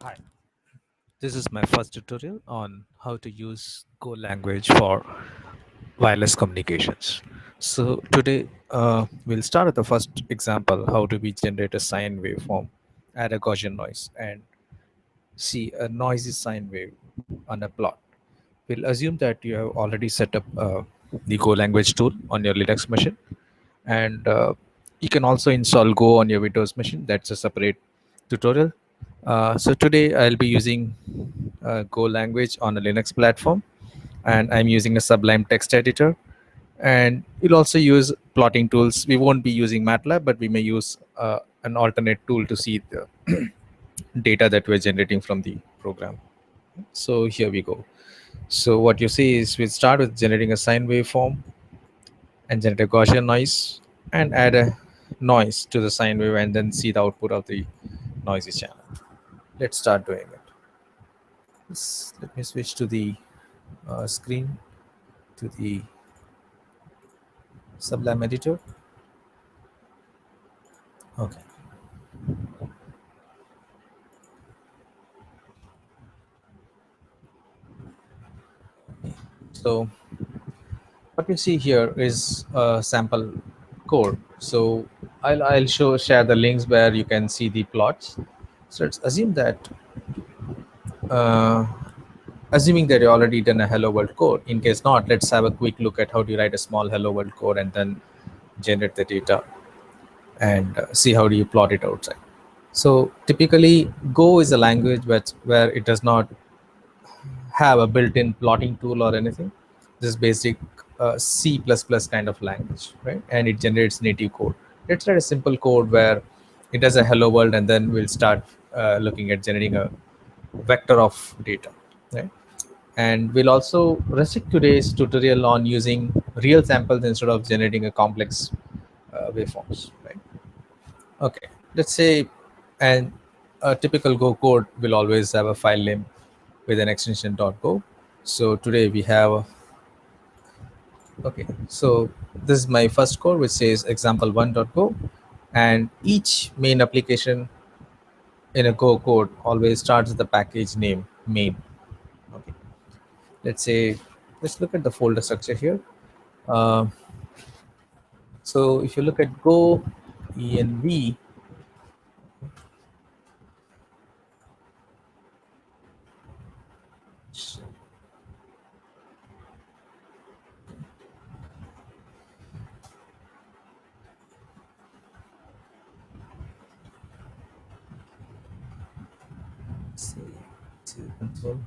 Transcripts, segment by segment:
Hi, this is my first tutorial on how to use Go language for wireless communications. So today we'll start with the first example, how do we generate a sine waveform, add a Gaussian noise and see a noisy sine wave on a plot. We'll assume that you have already set up the Go language tool on your Linux machine, and you can also install Go on your Windows machine. That's a separate tutorial. So today I'll be using Go language on a Linux platform, and I'm using a Sublime text editor. And we'll also use plotting tools. We won't be using MATLAB, but we may use an alternate tool to see the data that we're generating from the program. So here we go. So what you see is we'll start with generating a sine waveform and generate a Gaussian noise and add a noise to the sine wave and then see the output of the noisy channel. Let's start doing it. Let me switch to the screen to the Sublime editor. Okay. So what you see here is a sample code. So I'll share the links where you can see the plots. So let's assume that uh, assuming that you already done a hello world code. In case not, let's have a quick look at how do you write a small hello world code and then generate the data and see how do you plot it outside. So typically Go is a language where it does not have a built-in plotting tool or anything. This is basic C++ kind of language, right? And it generates native code. Let's write a simple code where it does a hello world, and then we'll start looking at generating a vector of data, right? And we'll also restrict today's tutorial on using real samples instead of generating a complex waveforms, right? Okay, let's say, and a typical Go code will always have a file name with an extension .go. So today we have, okay, so this is my first code which says example1.go, and each main application in a Go code always starts with the package name main. Okay, let's say, let's look at the folder structure here. Uh, so if you look at Go env, say to console.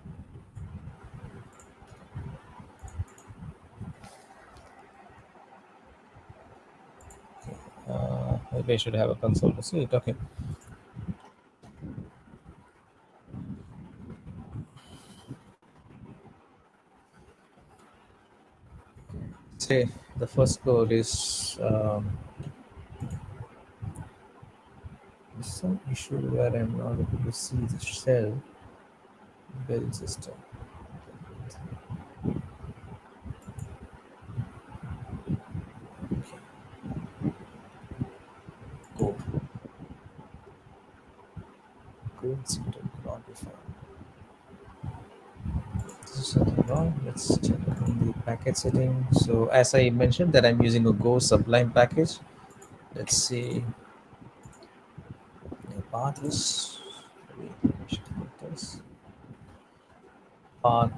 Maybe I should have a console to see it. Okay. Say the first code is there's some issue where I'm not able to see the shell build system. Code. Code syntax not defined. This is something wrong. Let's check on the package setting. So as I mentioned that I'm using a Go Sublime package. Let's see the path is this path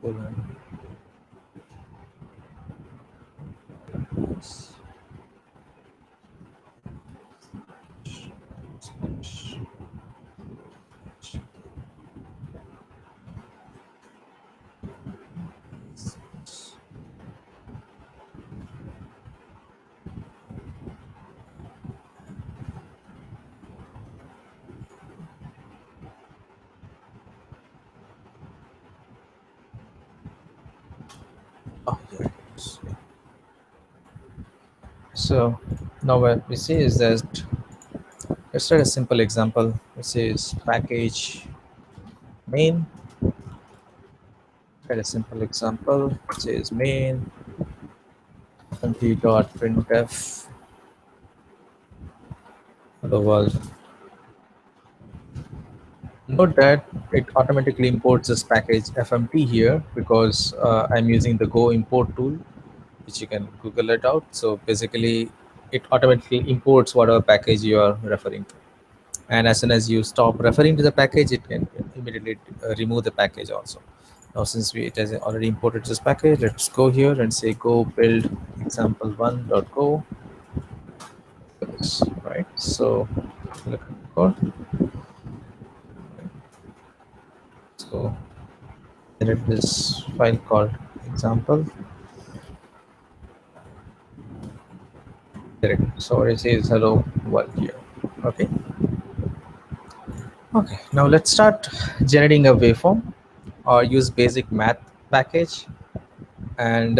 colon this. Oh, here it is. So now what we see is that let's try a simple example, which is package main. Try a simple example, which is main empty.printf. Hello world. Note that it automatically imports this package FMT here because I'm using the Go import tool, which you can Google it out. So basically, it automatically imports whatever package you are referring to. And as soon as you stop referring to the package, it can immediately remove the package also. Now, since it has already imported this package, let's go here and say go build example1.go. Right. So look at the code. So edit this file called example. So it says hello world here. Okay. Okay. Now let's start generating a waveform or use basic math package. And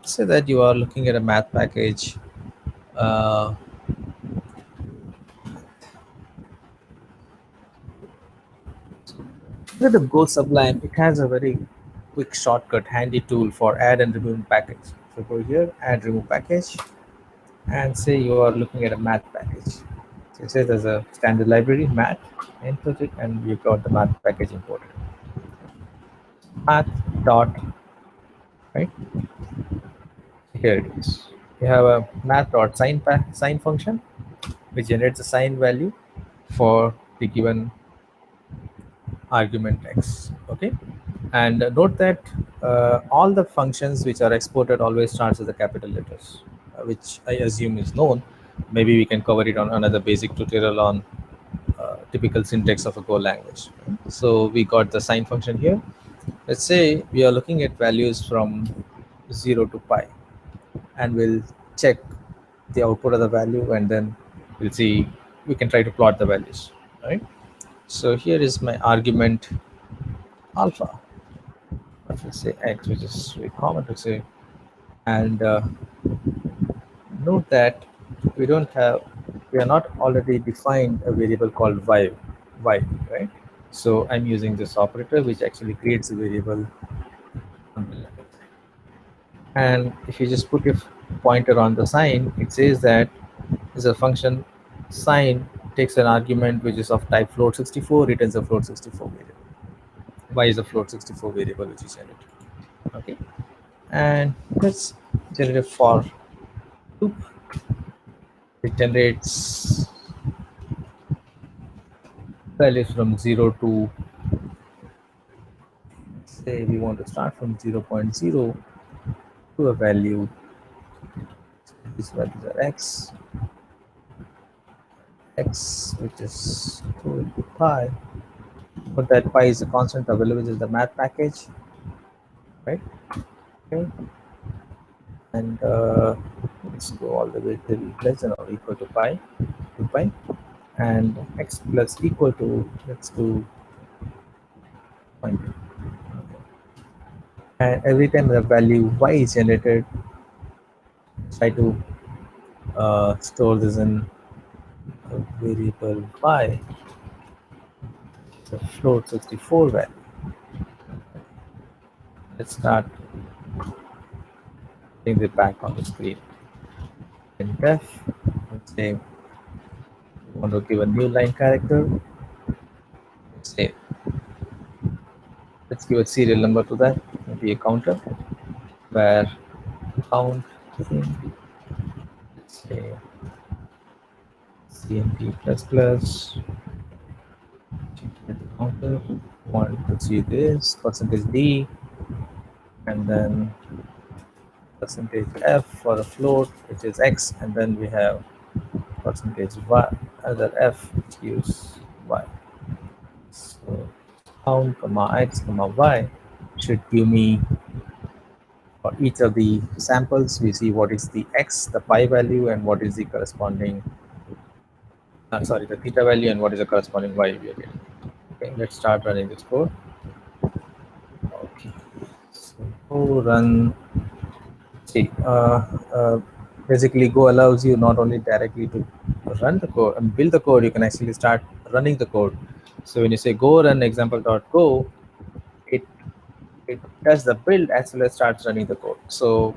say that you are looking at a math package. Uh, With the Go Sublime, it has a very quick shortcut, handy tool for add and remove package. So go here, add remove package, and say you are looking at a math package. So it says there's a standard library, math, input it, and you got the math package imported. Math dot, right? Here it is. You have a math dot sign function, which generates a sign value for the given argument x. Okay. And note that all the functions which are exported always starts with the capital letters, which I assume is known. Maybe we can cover it on another basic tutorial on typical syntax of a Go language. So we got the sign function here. Let's say we are looking at values from 0 to pi, and we'll check the output of the value, and then we'll see, we can try to plot the values, right? So here is my argument alpha. Let's say x, which is very common to say. And note that we are not already defined a variable called y, right? So I'm using this operator, which actually creates a variable. And if you just put your pointer on the sign, it says that is a function sign takes an argument which is of type float 64, returns a float 64 variable. Y is a float 64 variable which is generated. Okay, and let's generate a for loop. It generates values from 0 to, say we want to start from 0.0 to a value. These values are x, which is 2 into pi. But that pi is a constant available, which is the math package, right? Okay. And let's go all the way till less than or equal to pi, 2 pi, and x plus equal to, let's do 0.2. And every time the value y is generated, try to store this in a variable y, the float 64 value. Let's start putting it back on the screen. In def, let's say we want to give a new line character. Let's say, let's give a serial number to that, maybe a counter, where count in, let's say cmp plus plus counter, want to see this percentage d, and then percentage f for the float, which is x, and then we have percentage y, other f, which gives y. So count comma x comma y should give me, for each of the samples, we see what is the x, the pi value, and what is the corresponding, the theta value, and what is the corresponding y we are getting. Okay, let's start running this code. Okay, so run. See, basically Go allows you not only directly to run the code and build the code, you can actually start running the code. So when you say go run example.go, it does the build as well as starts running the code. So,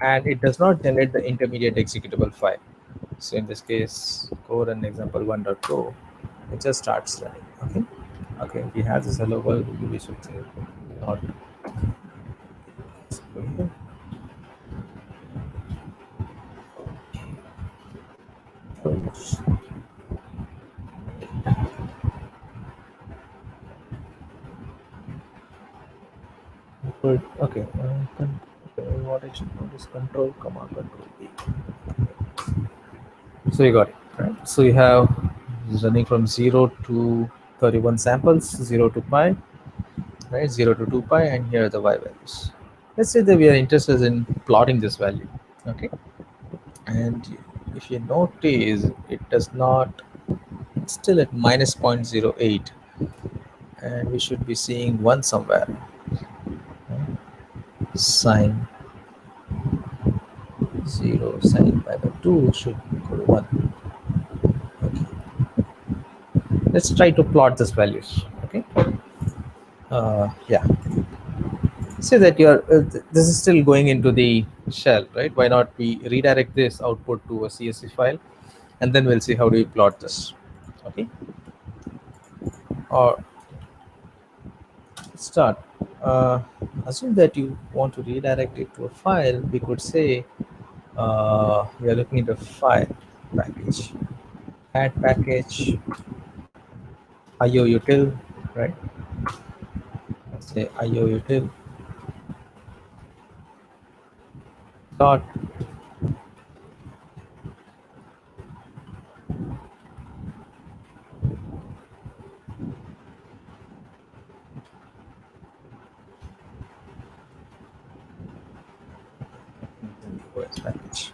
and it does not generate the intermediate executable file. So in this case, go run example1.go. It just starts running. Okay. Okay. We have this hello world. We should say not. Good. Okay. Okay. What I should know is control command control B. So you got it, right? So you have running from 0 to 31 samples, 0 to pi, right? 0 to 2 pi, and here are the y values. Let's say that we are interested in plotting this value, okay? And if you notice, it does not, it's still at minus 0.08, and we should be seeing 1 somewhere. Right? Sine 0, sine pi by 2 should equal to 1. Okay. Let's try to plot these values, okay? Yeah. Say that you're this is still going into the shell, right? Why not we redirect this output to a CSV file, and then we'll see how do we plot this. Okay. Or start. uh, Assume that you want to redirect it to a file. We could say we are looking at a file package, add package, IO util, right? Let's say IO util dot. OS package.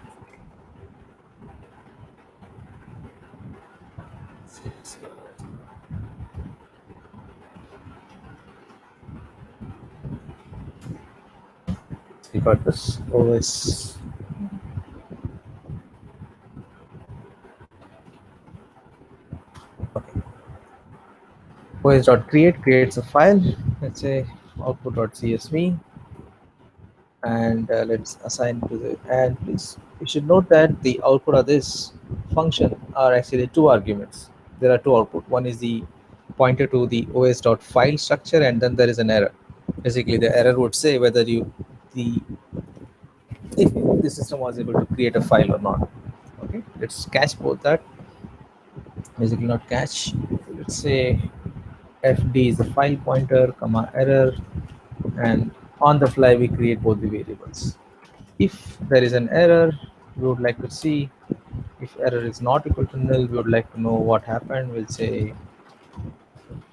We got this OS. Okay. os.create creates a file. Let's say output.csv, and let's assign to the, and please you should note that the output of this function are actually two arguments. There are two output. One is the pointer to the os.file structure, and then there is an error. Basically the error would say whether you the if the system was able to create a file or not. Okay, let's catch both that. Basically not catch, let's say fd is the file pointer comma error, and on the fly we create both the variables. If there is an error, we would like to see. If error is not equal to null, we would like to know what happened. We'll say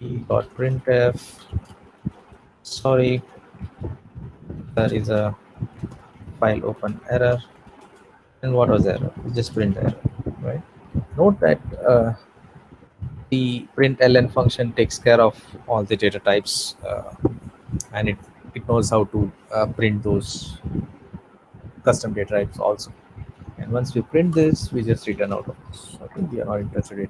e.printf, sorry, there is a file open error. And what was the error? Just print error, right? Note that the println function takes care of all the data types, and it knows how to print those custom data types also. And once we print this, we just return out of this. Okay, we are not interested in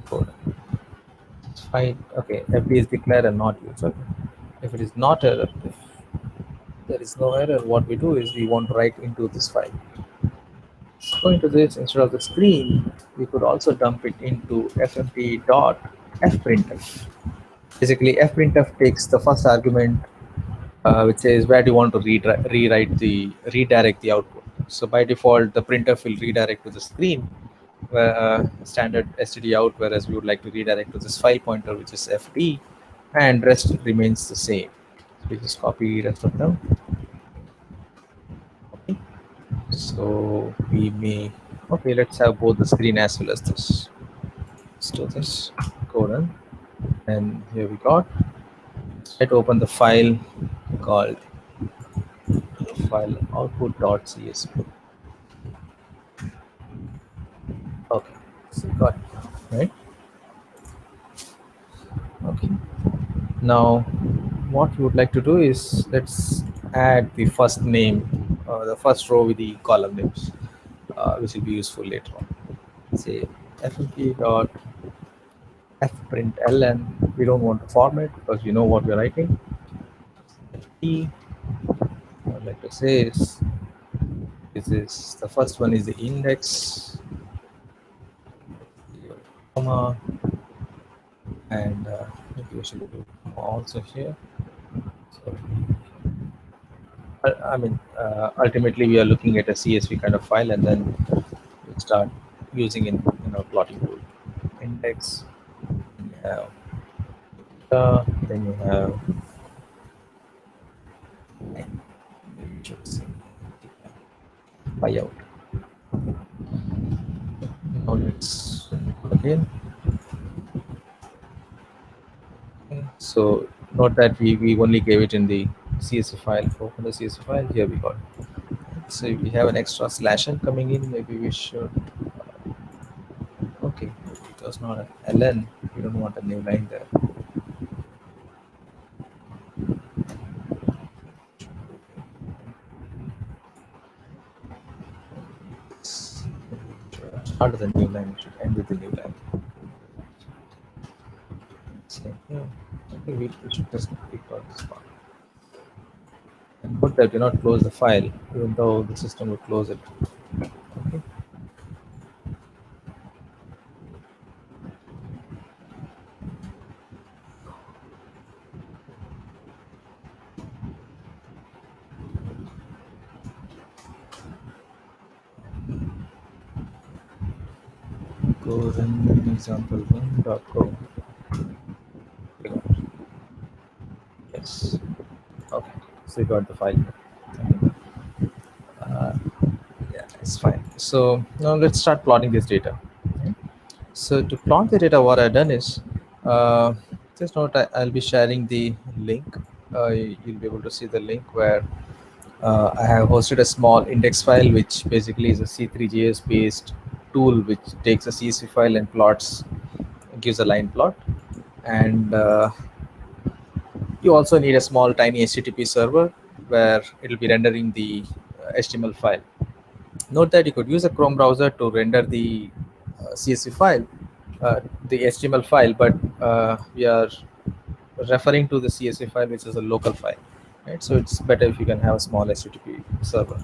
code. Fine. Okay, FD is declared and not used. Okay. If it is not error, if there is no error, what we do is we want to write into this file. Going to this, instead of the screen, we could also dump it into fmp.fprintf. Basically, fprintf takes the first argument, which says where do you want to redirect the output. So by default, the printf will redirect to the screen, standard std out, whereas we would like to redirect to this file pointer, which is fd, and rest remains the same. So we just copy rest of them. Okay. So we may, okay, let's have both the screen as well as this. Let's do this, colon, and here we got. Let's open the file called file output.csv. Okay, so got it, right? Okay. Now, what we would like to do is let's add the first name, the first row with the column names, which will be useful later on. Say fmp dot fprintln, we don't want to format because we know what we're writing. T, what I'd like to say is this is the first one is the index, comma, and maybe we should do also here. So, I mean, ultimately we are looking at a CSV kind of file, and then we start using in our plotting tool. Index, you have then you have buyout. Now let's again. Okay. So note that we only gave it in the CSV file. Open the CSV file. Here we got. So we have an extra slash n coming in. Maybe we should. Okay, it was not an ln. We don't want a new line there. Start with the new line. We should end with the new line. Same here. I think we should just pick out this part. And note that do not close the file, even though the system will close it. Okay. Go run example one.go. Yes. Okay. So you got the file. Okay. Yeah, it's fine. So now let's start plotting this data. Okay. So to plot the data, what I've done is just note I'll be sharing the link. You'll be able to see the link where I have hosted a small index file, which basically is a C3JS based tool which takes a CSV file and plots, gives a line plot. And you also need a small tiny HTTP server where it'll be rendering the HTML file. Note that you could use a Chrome browser to render the CSV file, the HTML file, but we are referring to the CSV file, which is a local file, right? So it's better if you can have a small HTTP server.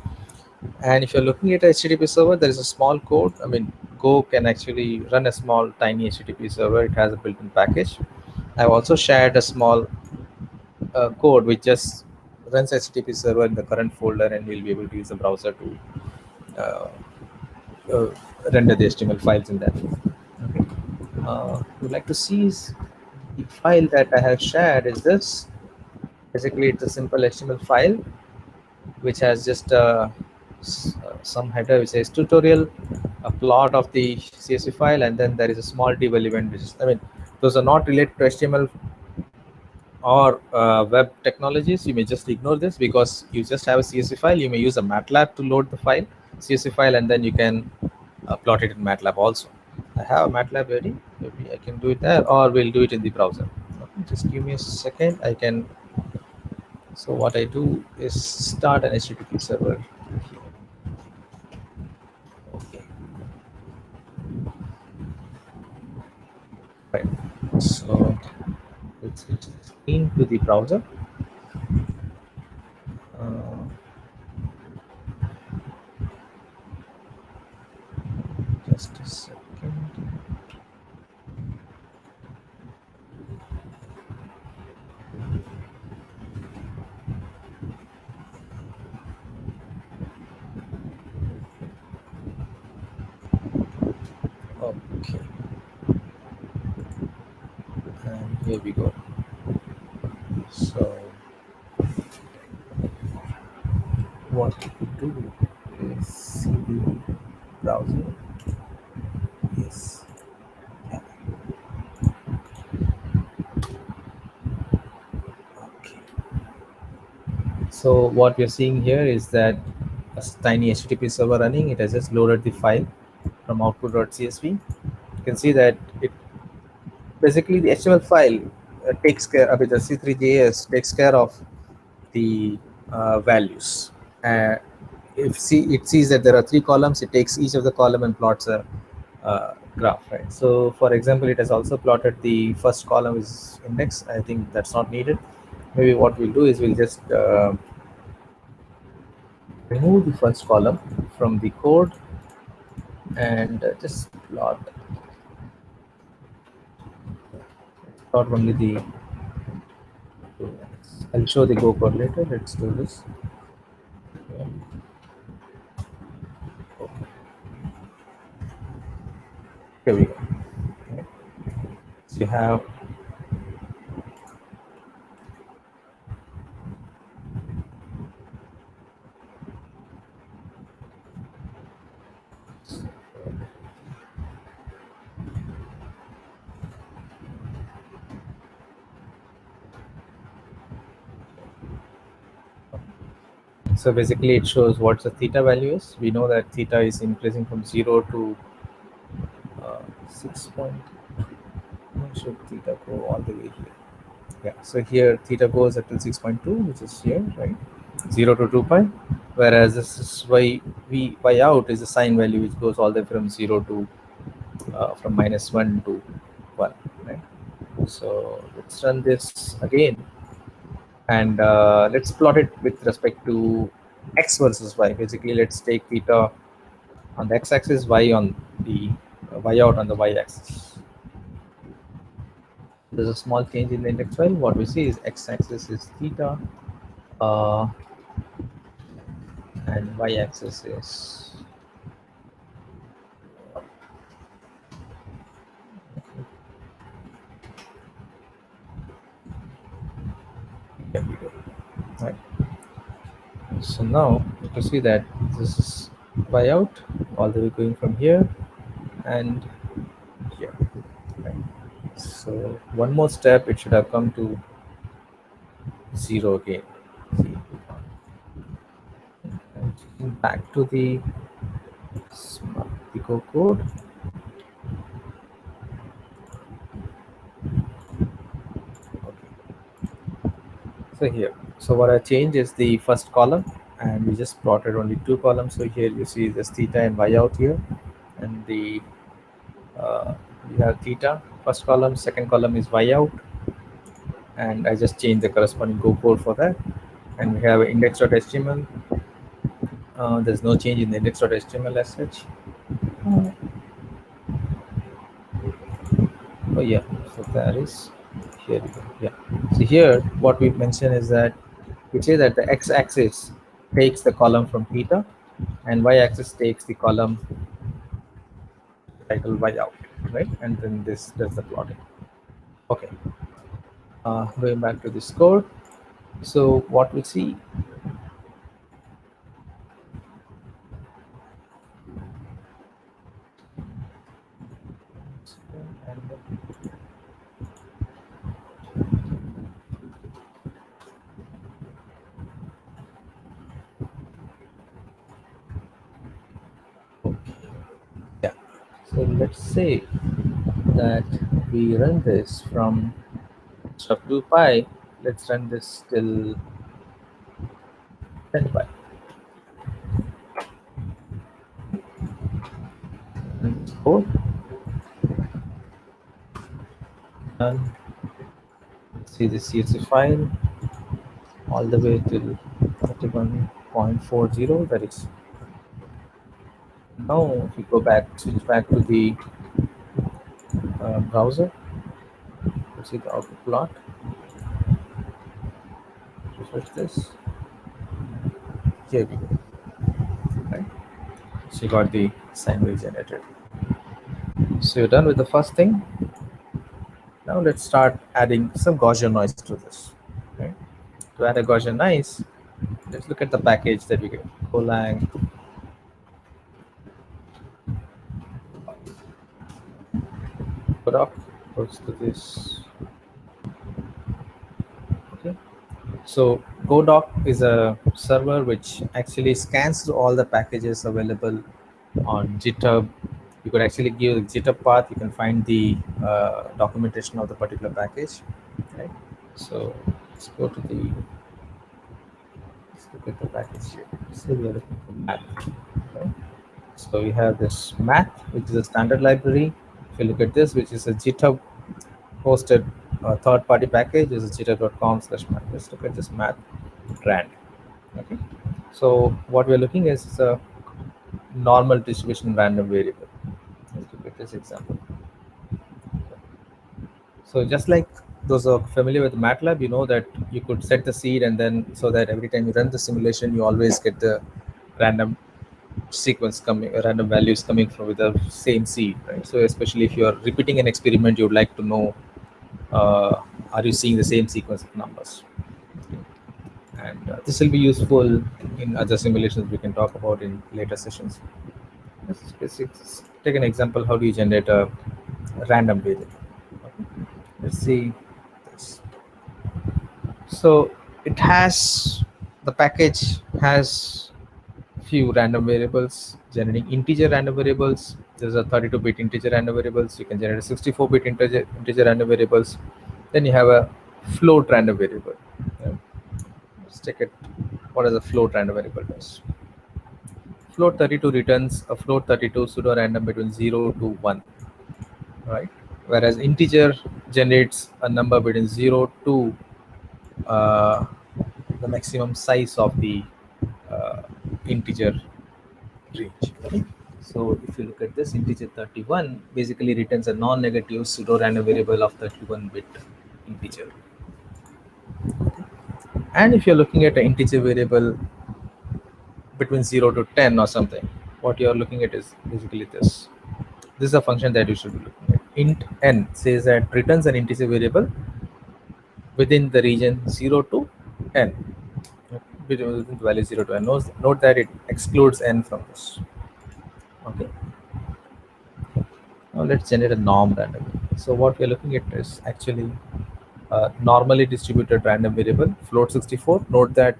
And if you're looking at a HTTP server, there is a small code. I mean, Go can actually run a small tiny HTTP server. It has a built-in package. I've also shared a small code which just runs HTTP server in the current folder, and we'll be able to use the browser to uh, uh, render the HTML files in that. Okay. Would like to see is the file that I have shared is this. Basically, it's a simple HTML file which has just some header which says tutorial, a plot of the CSV file, and then there is a small devel event, which is, I mean, those are not related to HTML or web technologies. You may just ignore this because you just have a CSV file. You may use a MATLAB to load the file, CSV file, and then you can plot it in MATLAB also. I have a MATLAB ready. Maybe I can do it there, or we'll do it in the browser. Okay, just give me a second. I can. So what I do is start an HTTP server. Okay. Right. So let's switch the screen to the browser. Uh, just a second. Okay. And here we go. So what we do is see the browser. Yes. Okay. So what we're seeing here is that a tiny HTTP server running. It has just loaded the file from output.csv. You can see that it basically the HTML file takes care of it. The C3JS takes care of the values. If it sees that there are three columns, it takes each of the column and plots a graph, right? So for example, it has also plotted the first column is index. I think that's not needed. Maybe what we'll do is we'll just remove the first column from the code and just plot only the. I'll show the go code later. Let's do this. Yeah. Here we go. Okay. So you have, so basically it shows what the theta value is. We know that theta is increasing from 0 to 6 point. Where should theta go all the way here? Yeah, so here theta goes up to 6.2, which is here, right? 0 to 2 pi. Whereas this is y out is the sine value which goes all the way from 0 to from -1 to 1, right? So let's run this again and let's plot it with respect to x versus y. Basically, let's take theta on the x-axis, y on the y out on the y-axis. There's a small change in the index file. What we see is x-axis is theta, uh, and y-axis is here we go. Right. So now you see that this is y out all the way going from here and here. Right. So one more step, it should have come to 0 again. See. And back to the smart pico code. So here, so what I changed is the first column, and we just plotted only two columns. So here you see this theta and y out here, and the you have theta first column, second column is y out, and I just changed the corresponding go code for that. And we have index.html. There's no change in the index.html as such. Oh yeah, so that is here we go. Yeah. So here what we mentioned is that we say that the x-axis takes the column from theta and y-axis takes the column title y out, right? And then this does the plotting. Okay. Going back to this code. So what we see, yeah. So let's say that we run this from instead of 2 pi, let's run this till 10 pi. And code done. See the CSV file all the way till 31.40. That is now. If we go back, switch back to the browser, you see the output plot. Refresh this. Here we go. Right. So you got the sine wave generated. So you're done with the first thing. Now let's start adding some Gaussian noise to this. Okay. To add a Gaussian noise, let's look at the package that we get. Golang product goes to this. Okay. So Godoc is a server which actually scans through all the packages available on GitHub. You could actually give the GitHub path. You can find the documentation of the particular package. Right. So let's go to the. Let's look at the package here. So we are looking for math. Okay. So we have this math, which is a standard library. If you look at this, which is a GitHub hosted third-party package, is github.com/math. Let's look at this math rand. Okay, so what we're looking is a normal distribution random variable. Let's look at this example. So just like those are familiar with MATLAB, you know that you could set the seed, and then so that every time you run the simulation, you always get the random sequence coming, random values coming from with the same seed, right? So especially if you are repeating an experiment, you would like to know, are you seeing the same sequence of numbers? And this will be useful in other simulations we can talk about in later sessions. Let's take an example. How do you generate a random variable? Okay. Let's see this. So it has, the package has few random variables, generating integer random variables. There's a 32-bit integer random variables. You can generate a 64-bit integer random variables. Then you have a float random variable. Yeah. Let's take it. What does a float random variable does? Float 32 returns a float 32 pseudo random between 0 to 1, right? Whereas integer generates a number between 0 to uh, the maximum size of the uh, integer range. Okay? So if you look at this, integer 31 basically returns a non-negative pseudo random variable of 31-bit integer. And if you're looking at an integer variable between 0 to 10 or something, what you're looking at is basically this. This is a function that you should be looking at. Int n says that returns an integer variable within the region 0 to n. Within the value 0 to n. Note that it excludes n from this. Okay. Now let's generate a norm random. So what we're looking at is actually a normally distributed random variable, float 64. Note that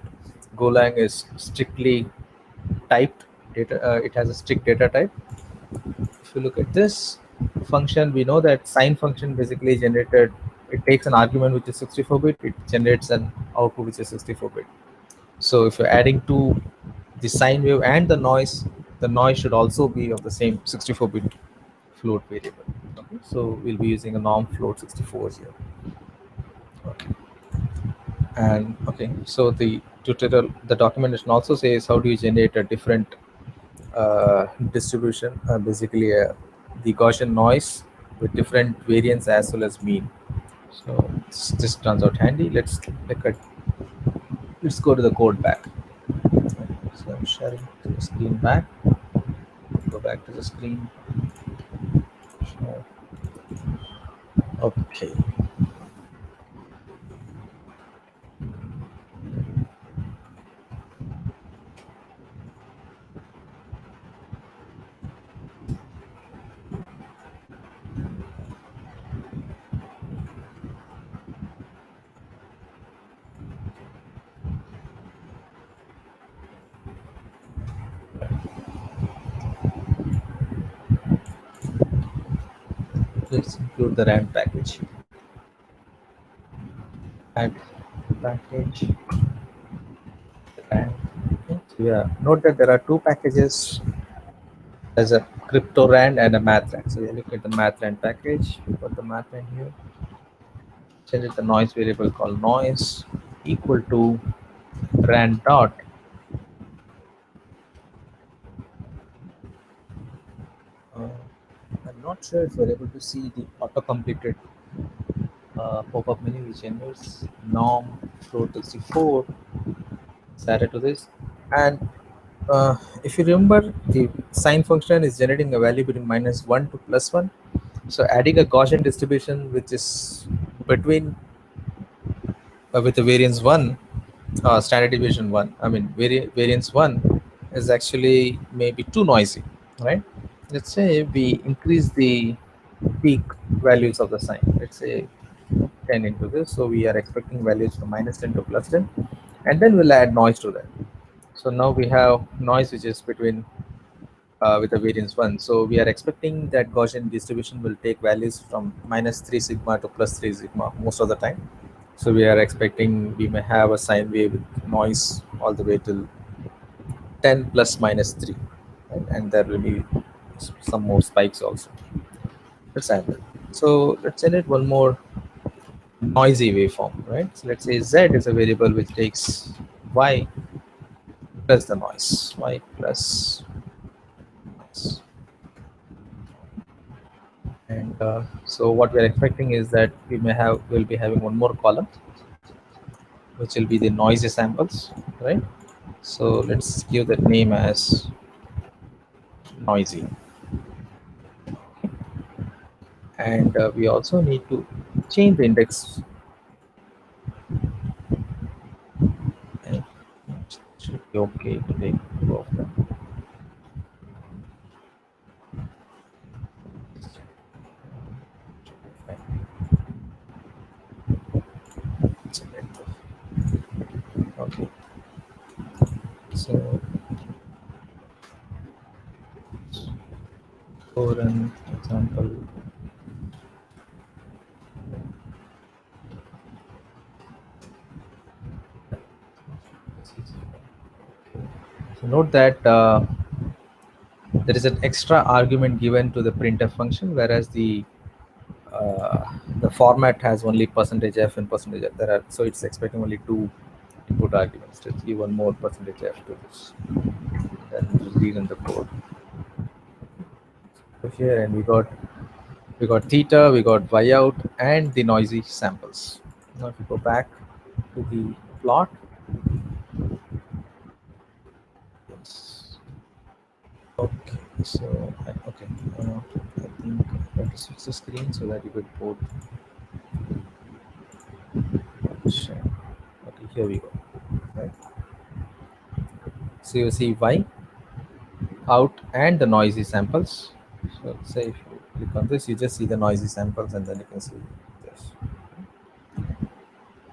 Golang is strictly typed data. It has a strict data type. If you look at this function, we know that sine function basically generated, it takes an argument which is 64-bit, it generates an output which is 64-bit. So if you're adding to the sine wave and the noise should also be of the same 64-bit float variable. Okay, so we'll be using a norm float 64 here. Okay. And okay, so the tutorial, the documentation also says how do you generate a different distribution, basically the Gaussian noise with different variance as well as mean. So this turns out handy. Let's look at, let's go to the code back. So I'm sharing the screen back. Go back to the screen. So, okay. Let's include the RAM package. Add package. RAM. Yeah. Note that there are two packages. There's a crypto rand and a math rand. So we look at the math rand package. We got the math rand here. Change the noise variable called noise equal to rand dot. I'm not sure if we're able to see the auto-completed pop-up menu which enters norm float 64 is added to this. And if you remember, the sine function is generating a value between -1 to +1. So adding a Gaussian distribution which is between with the variance 1, standard deviation 1, I mean variance 1 is actually maybe too noisy, right? Let's say we increase the peak values of the sine. Let's say 10 into this. So we are expecting values from -10 to +10, and then we'll add noise to that. So now we have noise which is between with the variance 1. So we are expecting that Gaussian distribution will take values from -3 sigma to +3 sigma most of the time. So we are expecting we may have a sine wave with noise all the way till 10 plus -3, right? And there will be some more spikes also. Let's add that. So let's generate one more noisy waveform, right? So let's say z is a variable which takes y plus the noise, y plus noise. And so what we're expecting is that we'll be having one more column, which will be the noisy samples, right? So let's give that name as noisy. And we also need to change the index. And it should be okay to take two of them. Okay, so for an example, so note that there is an extra argument given to the printf function, whereas uh, the format has only percentage %f and percentage %f. So it's expecting only two input arguments. Let's give one more percentage %f to this, then read in the code. So here, and we got theta, we got y out, and the noisy samples. Now if you go back to the plot, yes. Okay, so okay, I think I have to switch the screen so that you could both share. Okay, here we go. Right. So you see y out and the noisy samples. So say if you click on this, you just see the noisy samples, and then you can see this.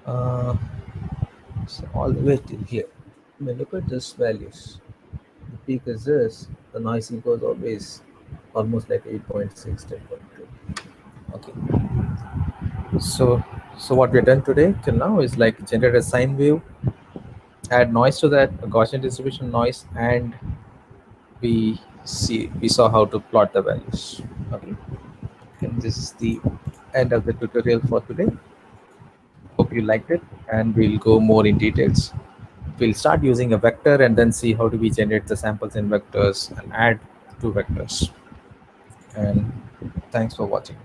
Uh, so all the way till here. I mean, look at this values. The peak is this. The noisy goes always almost like 8.6, 10.2. Okay. So what we've done today till now is like generate a sine wave, add noise to that, a Gaussian distribution noise, and we saw how to plot the values. Okay. And this is the end of the tutorial for today. Hope you liked it, and we'll go more in details. We'll start using a vector and then see how do we generate the samples in vectors and add two vectors. And thanks for watching.